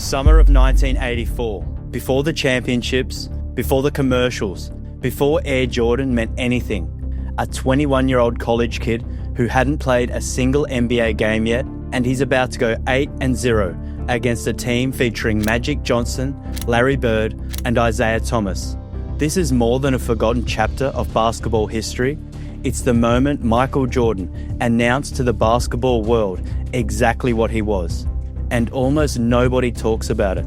Summer of 1984, before the championships, before the commercials, before Air Jordan meant anything, a 21-year-old college kid who hadn't played a single NBA game yet, and he's about to go 8-0 against a team featuring Magic Johnson, Larry Bird, and Isaiah Thomas. This is more than a forgotten chapter of basketball history. It's the moment Michael Jordan announced to the basketball world exactly what he was, and almost nobody talks about it.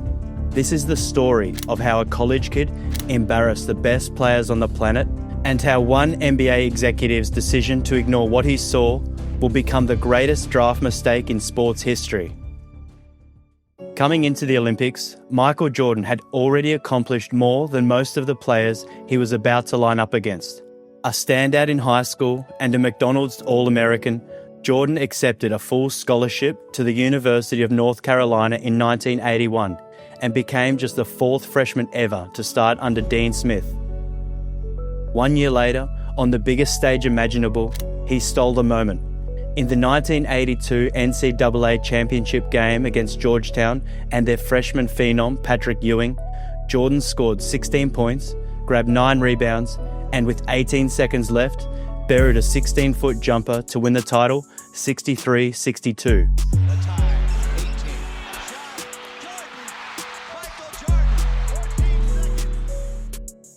This is the story of how a college kid embarrassed the best players on the planet, and how one NBA executive's decision to ignore what he saw will become the greatest draft mistake in sports history. Coming into the Olympics, Michael Jordan had already accomplished more than most of the players he was about to line up against. A standout in high school and a McDonald's All-American, Jordan accepted a full scholarship to the University of North Carolina in 1981 and became just the fourth freshman ever to start under Dean Smith. 1 year later, on the biggest stage imaginable, he stole the moment. In the 1982 NCAA championship game against Georgetown and their freshman phenom Patrick Ewing, Jordan scored 16 points, grabbed 9 rebounds, and with 18 seconds left, buried a 16-foot jumper to win the title 63-62.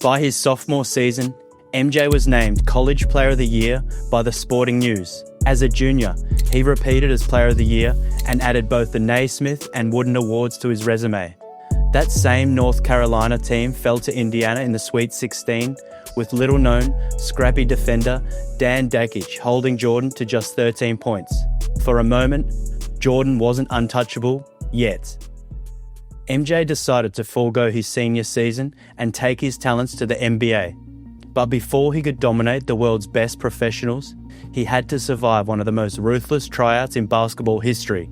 By his sophomore season, MJ was named College Player of the Year by the Sporting News. As a junior, he repeated as Player of the Year and added both the Naismith and Wooden Awards to his resume. That same North Carolina team fell to Indiana in the Sweet 16, with little-known, scrappy defender Dan Dakich holding Jordan to just 13 points. For a moment, Jordan wasn't untouchable yet. MJ decided to forego his senior season and take his talents to the NBA. But before he could dominate the world's best professionals, he had to survive one of the most ruthless tryouts in basketball history,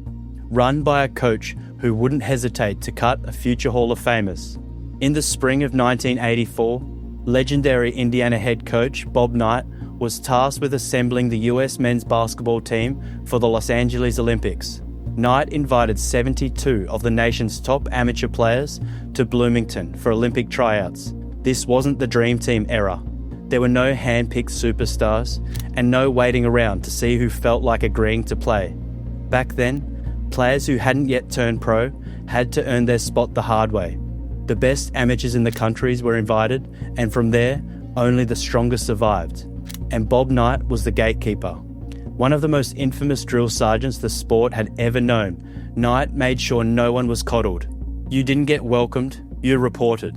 run by a coach who wouldn't hesitate to cut a future Hall of Famers. In the spring of 1984, legendary Indiana head coach Bob Knight was tasked with assembling the US men's basketball team for the Los Angeles Olympics. Knight invited 72 of the nation's top amateur players to Bloomington for Olympic tryouts. This wasn't the Dream Team era. There were no hand-picked superstars and no waiting around to see who felt like agreeing to play. Back then, players who hadn't yet turned pro had to earn their spot the hard way. The best amateurs in the countries were invited, and from there, only the strongest survived. And Bob Knight was the gatekeeper. One of the most infamous drill sergeants the sport had ever known, Knight made sure no one was coddled. You didn't get welcomed, you reported.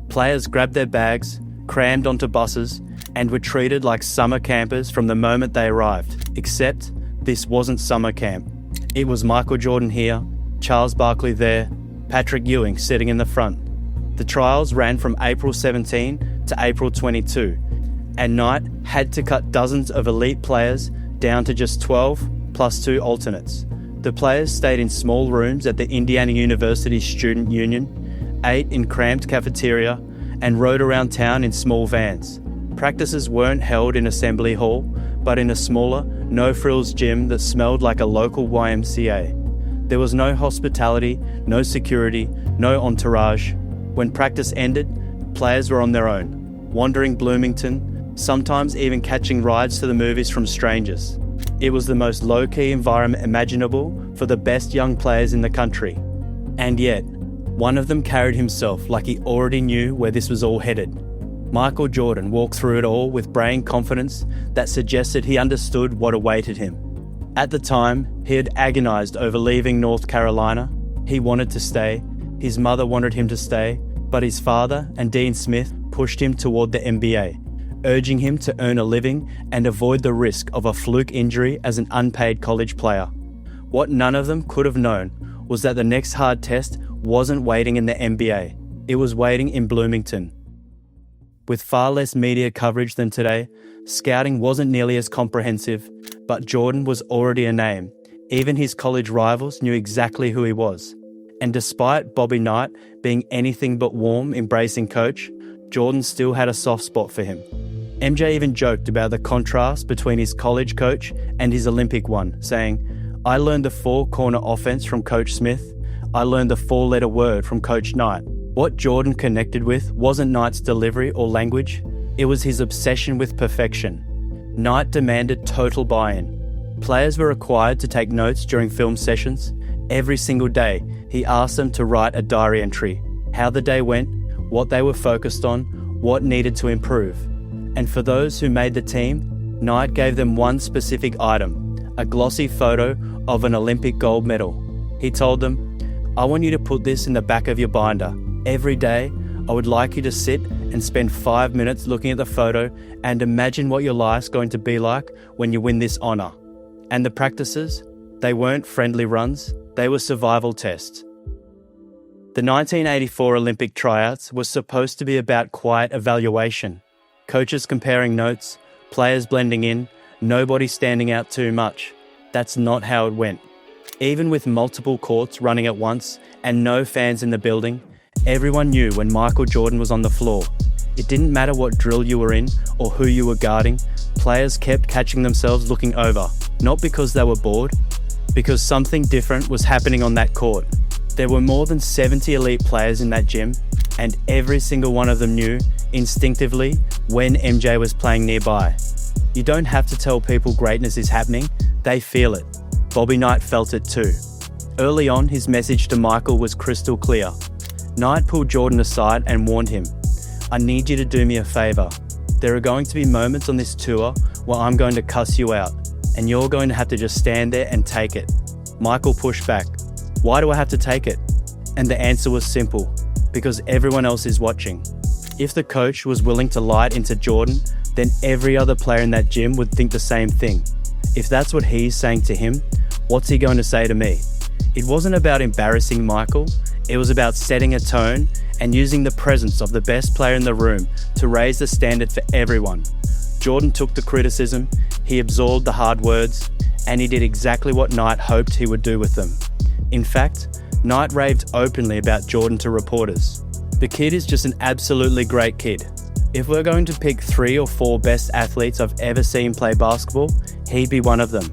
Players grabbed their bags, crammed onto buses, and were treated like summer campers from the moment they arrived. Except, this wasn't summer camp. It was Michael Jordan here, Charles Barkley there, Patrick Ewing sitting in the front. The trials ran from April 17 to April 22, and Knight had to cut dozens of elite players down to just 12 plus 2 alternates. The players stayed in small rooms at the Indiana University Student Union, ate in cramped cafeteria, and rode around town in small vans. Practices weren't held in Assembly Hall, but in a smaller, no-frills gym that smelled like a local YMCA. There was no hospitality, no security, no entourage. When practice ended, players were on their own, wandering Bloomington, sometimes even catching rides to the movies from strangers. It was the most low-key environment imaginable for the best young players in the country. And yet, one of them carried himself like he already knew where this was all headed. Michael Jordan walked through it all with brain confidence that suggested he understood what awaited him. At the time, he had agonized over leaving North Carolina. He wanted to stay. His mother wanted him to stay, but his father and Dean Smith pushed him toward the NBA, urging him to earn a living and avoid the risk of a fluke injury as an unpaid college player. What none of them could have known was that the next hard test wasn't waiting in the NBA. It was waiting in Bloomington. With far less media coverage than today, scouting wasn't nearly as comprehensive, but Jordan was already a name. Even his college rivals knew exactly who he was. And despite Bobby Knight being anything but warm, embracing coach, Jordan still had a soft spot for him. MJ even joked about the contrast between his college coach and his Olympic one, saying, "I learned the four-corner offense from Coach Smith. I learned the 4-letter word from Coach Knight. What Jordan connected with wasn't Knight's delivery or language, it was his obsession with perfection. Knight demanded total buy-in. Players were required to take notes during film sessions. Every single day, he asked them to write a diary entry, how the day went, what they were focused on, what needed to improve. And for those who made the team, Knight gave them one specific item, a glossy photo of an Olympic gold medal. He told them, "I want you to put this in the back of your binder. Every day, I would like you to sit and spend 5 minutes looking at the photo and imagine what your life's going to be like when you win this honour." And the practices, they weren't friendly runs, they were survival tests. The 1984 Olympic tryouts was supposed to be about quiet evaluation. Coaches comparing notes, players blending in, nobody standing out too much. That's not how it went. Even with multiple courts running at once and no fans in the building, everyone knew when Michael Jordan was on the floor. It didn't matter what drill you were in or who you were guarding, players kept catching themselves looking over, not because they were bored, because something different was happening on that court. There were more than 70 elite players in that gym, and every single one of them knew, instinctively, when MJ was playing nearby. You don't have to tell people greatness is happening, they feel it. Bobby Knight felt it too. Early on, his message to Michael was crystal clear. Knight pulled Jordan aside and warned him, "I need you to do me a favour. There are going to be moments on this tour where I'm going to cuss you out, and you're going to have to just stand there and take it." Michael pushed back. "Why do I have to take it?" And the answer was simple, because everyone else is watching. If the coach was willing to lie it into Jordan, then every other player in that gym would think the same thing. If that's what he's saying to him, what's he going to say to me? It wasn't about embarrassing Michael, it was about setting a tone and using the presence of the best player in the room to raise the standard for everyone. Jordan took the criticism, he absorbed the hard words, and he did exactly what Knight hoped he would do with them. In fact, Knight raved openly about Jordan to reporters. "The kid is just an absolutely great kid. If we're going to pick 3 or 4 best athletes I've ever seen play basketball, he'd be one of them.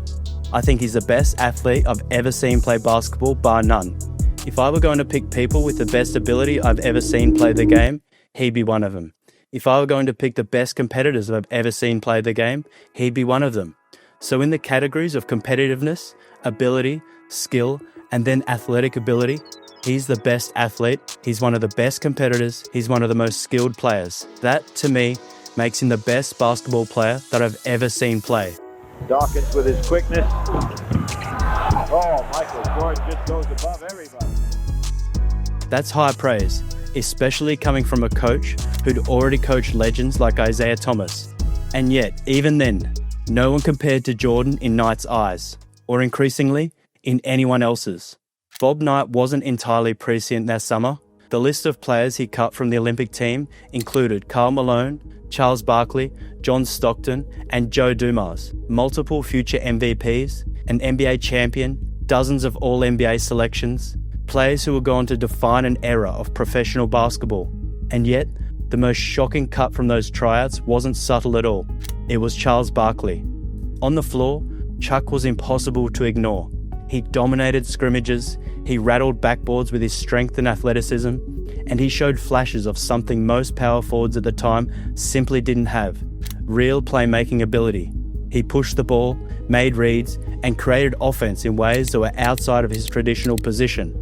I think he's the best athlete I've ever seen play basketball, bar none. If I were going to pick people with the best ability I've ever seen play the game, he'd be one of them. If I were going to pick the best competitors I've ever seen play the game, he'd be one of them. So in the categories of competitiveness, ability, skill, and then athletic ability, he's the best athlete, he's one of the best competitors, he's one of the most skilled players. That, to me, makes him the best basketball player that I've ever seen play." Dawkins with his quickness. Oh, Michael Jordan just goes above everybody. That's high praise, especially coming from a coach who'd already coached legends like Isaiah Thomas. And yet, even then, no one compared to Jordan in Knight's eyes, or increasingly, in anyone else's. Bob Knight wasn't entirely prescient that summer. The list of players he cut from the Olympic team included Karl Malone, Charles Barkley, John Stockton, and Joe Dumars, multiple future MVPs, an NBA champion, dozens of All-NBA selections, players who were going to define an era of professional basketball. And yet, the most shocking cut from those tryouts wasn't subtle at all. It was Charles Barkley. On the floor, Chuck was impossible to ignore. He dominated scrimmages, he rattled backboards with his strength and athleticism, and he showed flashes of something most power forwards at the time simply didn't have: real playmaking ability. He pushed the ball, made reads, and created offense in ways that were outside of his traditional position.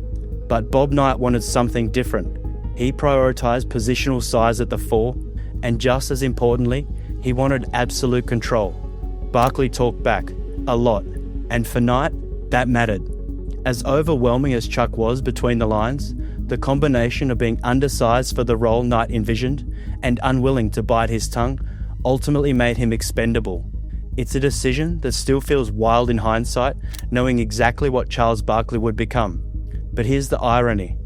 But Bob Knight wanted something different. He prioritized positional size at the 4, and just as importantly, he wanted absolute control. Barkley talked back, a lot, and for Knight, that mattered. As overwhelming as Chuck was between the lines, the combination of being undersized for the role Knight envisioned and unwilling to bite his tongue ultimately made him expendable. It's a decision that still feels wild in hindsight, knowing exactly what Charles Barkley would become. But here's the irony.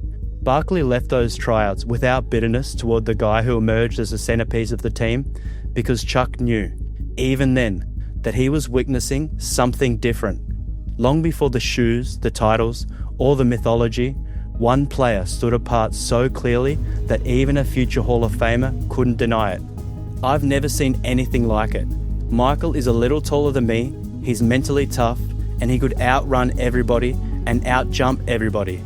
Barkley left those tryouts without bitterness toward the guy who emerged as the centerpiece of the team, because Chuck knew, even then, that he was witnessing something different. Long before the shoes, the titles, or the mythology, one player stood apart so clearly that even a future Hall of Famer couldn't deny it. I've never seen anything like it. Michael is a little taller than me, he's mentally tough, and he could outrun everybody and outjump everybody.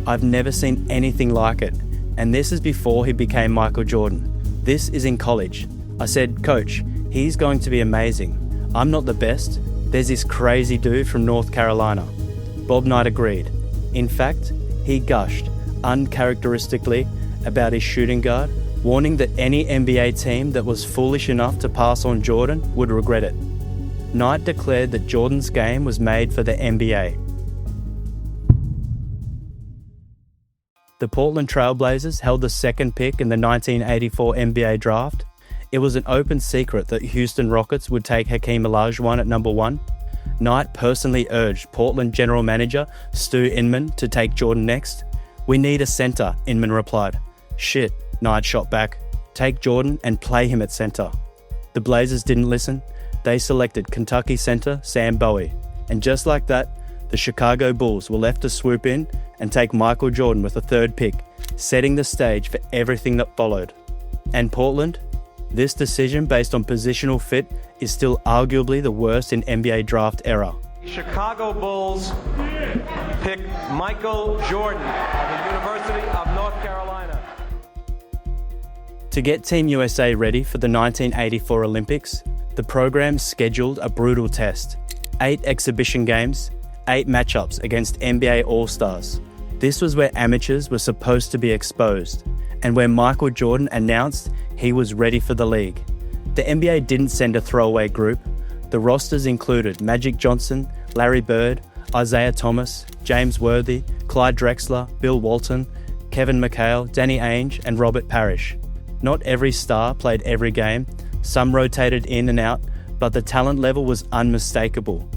I've never seen anything like it. And this is before he became Michael Jordan. This is in college. I said, Coach, he's going to be amazing. I'm not the best. There's this crazy dude from North Carolina. Bob Knight agreed. In fact, he gushed, uncharacteristically, about his shooting guard, warning that any NBA team that was foolish enough to pass on Jordan would regret it. Knight declared that Jordan's game was made for the NBA. The Portland Trail Blazers held the second pick in the 1984 NBA draft. It was an open secret that Houston Rockets would take Hakeem Olajuwon at number 1. Knight personally urged Portland general manager Stu Inman to take Jordan next. "We need a center," Inman replied. "Shit," Knight shot back. "Take Jordan and play him at center." The Blazers didn't listen. They selected Kentucky center Sam Bowie. And just like that, the Chicago Bulls were left to swoop in and take Michael Jordan with the third pick, setting the stage for everything that followed. And Portland? This decision based on positional fit is still arguably the worst in NBA draft era. Chicago Bulls pick Michael Jordan of the University of North Carolina. To get Team USA ready for the 1984 Olympics, the program scheduled a brutal test. 8 exhibition games, 8 matchups against NBA All-Stars. This was where amateurs were supposed to be exposed, and where Michael Jordan announced he was ready for the league. The NBA didn't send a throwaway group. The rosters included Magic Johnson, Larry Bird, Isaiah Thomas, James Worthy, Clyde Drexler, Bill Walton, Kevin McHale, Danny Ainge, and Robert Parrish. Not every star played every game. Some rotated in and out, but the talent level was unmistakable.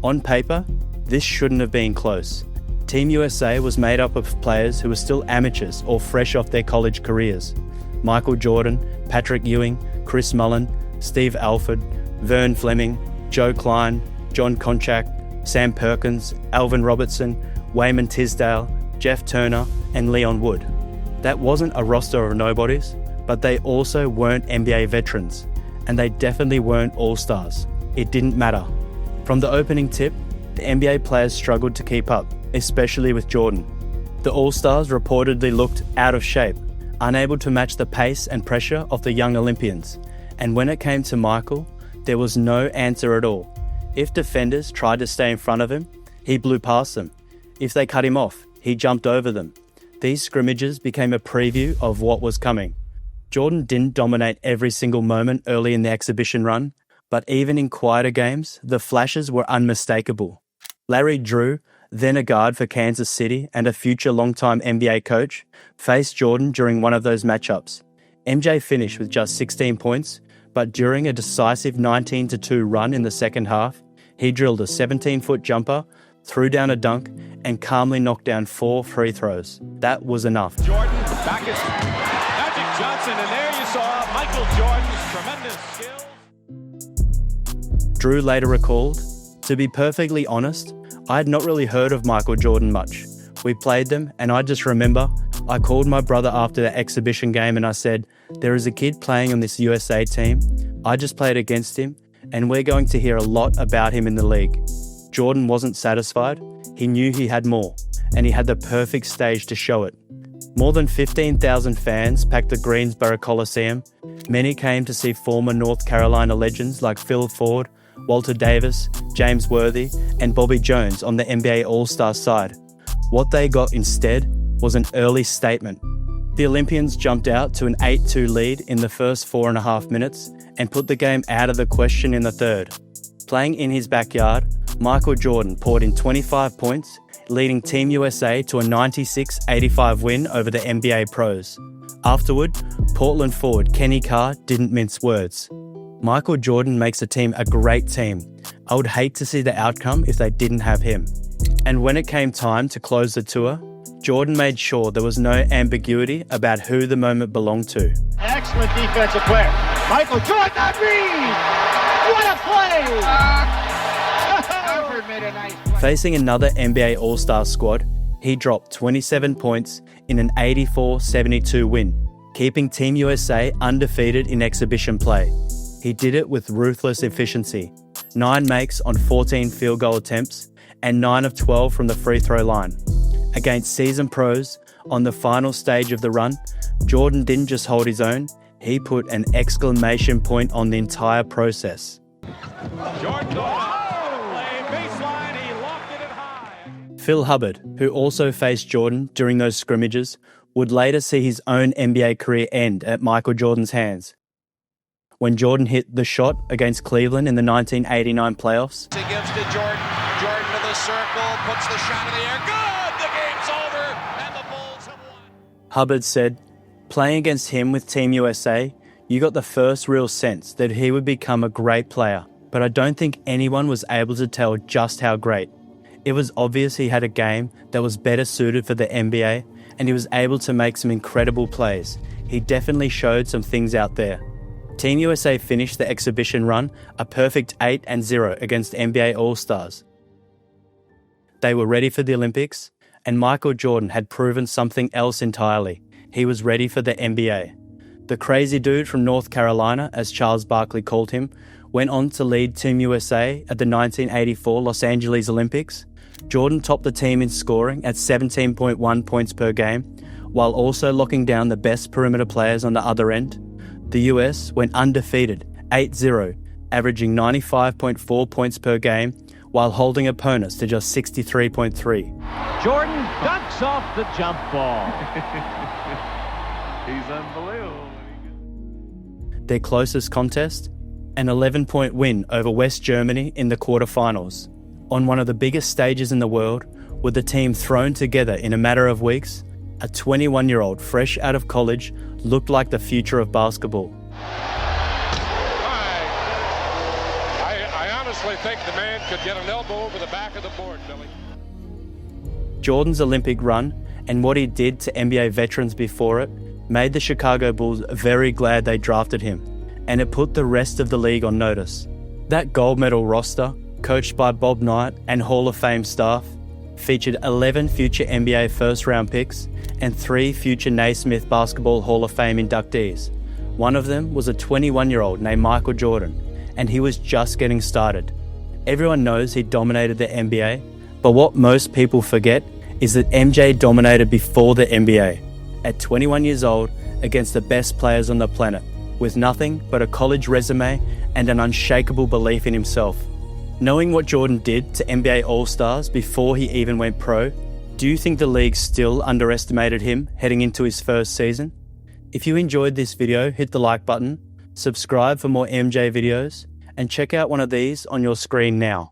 On paper, this shouldn't have been close. Team USA was made up of players who were still amateurs or fresh off their college careers. Michael Jordan, Patrick Ewing, Chris Mullin, Steve Alford, Vern Fleming, Joe Klein, John Konchak, Sam Perkins, Alvin Robertson, Wayman Tisdale, Jeff Turner, and Leon Wood. That wasn't a roster of nobodies, but they also weren't NBA veterans, and they definitely weren't all-stars. It didn't matter. From the opening tip, the NBA players struggled to keep up, especially with Jordan. The All-Stars reportedly looked out of shape, unable to match the pace and pressure of the young Olympians. And when it came to Michael, there was no answer at all. If defenders tried to stay in front of him, he blew past them. If they cut him off, he jumped over them. These scrimmages became a preview of what was coming. Jordan didn't dominate every single moment early in the exhibition run, but even in quieter games, the flashes were unmistakable. Larry Drew, then a guard for Kansas City and a future longtime NBA coach, faced Jordan during one of those matchups. MJ finished with just 16 points, but during a decisive 19-2 run in the second half, he drilled a 17-foot jumper, threw down a dunk, and calmly knocked down 4 free throws. That was enough. Jordan, back is Magic Johnson, and there you saw Michael Jordan's tremendous skills. Drew later recalled, "To be perfectly honest, I had not really heard of Michael Jordan much. We played them, and I just remember I called my brother after the exhibition game and I said, 'There is a kid playing on this USA team. I just played against him, and we're going to hear a lot about him in the league.' Jordan wasn't satisfied. He knew he had more, and he had the perfect stage to show it. More than 15,000 fans packed the Greensboro Coliseum. Many came to see former North Carolina legends like Phil Ford, Walter Davis, James Worthy, and Bobby Jones on the NBA All-Star side. What they got instead was an early statement. The Olympians jumped out to an 8-2 lead in the first 4.5 minutes and put the game out of the question in the third. Playing in his backyard, Michael Jordan poured in 25 points, leading Team USA to a 96-85 win over the NBA pros. Afterward, Portland forward Kenny Carr didn't mince words. Michael Jordan makes a team a great team. I would hate to see the outcome if they didn't have him. And when it came time to close the tour, Jordan made sure there was no ambiguity about who the moment belonged to. Excellent defensive play. Michael Jordan on Reed! What a play! Alford made a nice play. Facing another NBA All-Star squad, he dropped 27 points in an 84-72 win, keeping Team USA undefeated in exhibition play. He did it with ruthless efficiency, 9 makes on 14 field goal attempts and 9 of 12 from the free throw line. Against seasoned pros on the final stage of the run, Jordan didn't just hold his own, he put an exclamation point on the entire process. Jordan baseline, he locked it high. Phil Hubbard, who also faced Jordan during those scrimmages, would later see his own NBA career end at Michael Jordan's hands. When Jordan hit the shot against Cleveland in the 1989 playoffs, he gives to Jordan. Jordan to the circle, puts the shot in the air. Good! The game's over, and the Bulls have won. Hubbard said, "Playing against him with Team USA, you got the first real sense that he would become a great player, but I don't think anyone was able to tell just how great. It was obvious he had a game that was better suited for the NBA, and he was able to make some incredible plays. He definitely showed some things out there." Team USA finished the exhibition run a perfect 8-0 against NBA All-Stars. They were ready for the Olympics, and Michael Jordan had proven something else entirely. He was ready for the NBA. The crazy dude from North Carolina, as Charles Barkley called him, went on to lead Team USA at the 1984 Los Angeles Olympics. Jordan topped the team in scoring at 17.1 points per game, while also locking down the best perimeter players on the other end. The US went undefeated, 8-0, averaging 95.4 points per game, while holding opponents to just 63.3. Jordan dunks off the jump ball. He's unbelievable. Their closest contest, an 11-point win over West Germany in the quarterfinals. On one of the biggest stages in the world, with the team thrown together in a matter of weeks, a 21-year-old fresh out of college looked like the future of basketball. I honestly think the man could get an elbow over the back of the board, Billy. Jordan's Olympic run and what he did to NBA veterans before it made the Chicago Bulls very glad they drafted him, and it put the rest of the league on notice. That gold medal roster, coached by Bob Knight and Hall of Fame staff, featured 11 future NBA first-round picks and 3 future Naismith Basketball Hall of Fame inductees. One of them was a 21-year-old named Michael Jordan, and he was just getting started. Everyone knows he dominated the NBA, but what most people forget is that MJ dominated before the NBA, at 21 years old against the best players on the planet, with nothing but a college resume and an unshakable belief in himself. Knowing what Jordan did to NBA All-Stars before he even went pro, do you think the league still underestimated him heading into his first season? If you enjoyed this video, hit the like button, subscribe for more MJ videos, and check out one of these on your screen now.